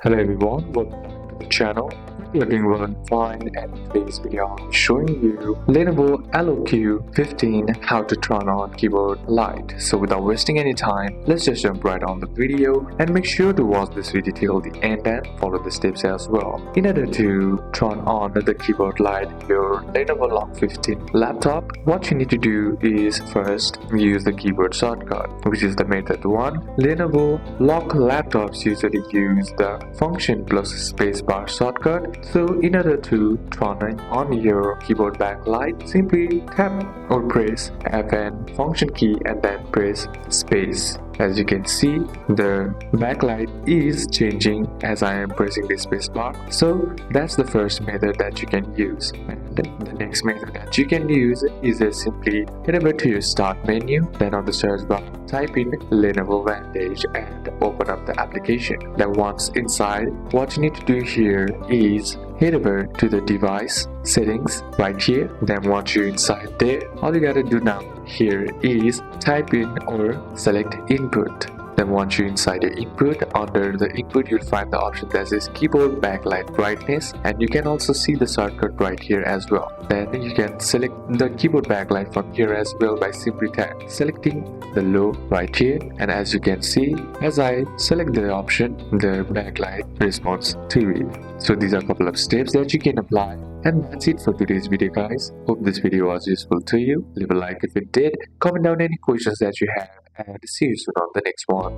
Hello everyone, welcome back to the channel. You're doing well and fine, and in today's video I'll be showing you Lenovo LOQ 15 how to turn on keyboard light. So without wasting any time, let's just jump right on the video and make sure to watch this video till the end and follow the steps as well. In order to turn on the keyboard light in your Lenovo LOQ 15 laptop, what you need to do is first use the keyboard shortcut, which is the method 1. Lenovo LOQ laptops usually use the function plus spacebar shortcut. So in order to turn on your keyboard backlight, simply tap or press Fn function key and then press space. As you can see, the backlight is changing as I am pressing the spacebar. So that's the first method that you can use. And the next method that you can use is simply head over to your start menu, then on the search bar type in Lenovo Vantage and open up the application. Then once inside, what you need to do here is head over to the device settings right here. Then once you're inside there, all you gotta do now here is type in or select input. Then once you're inside your input, under the input you'll find the option that says keyboard backlight brightness, and you can also see the shortcut right here as well. Then you can select the keyboard backlight from here as well by simply selecting the low right here, and as you can see, as I select the option, the backlight responds to it. So these are a couple of steps that you can apply. And that's it for today's video, guys. Hope this video was useful to you. Leave a like if it did, comment down any questions that you have, and see you soon on the next one.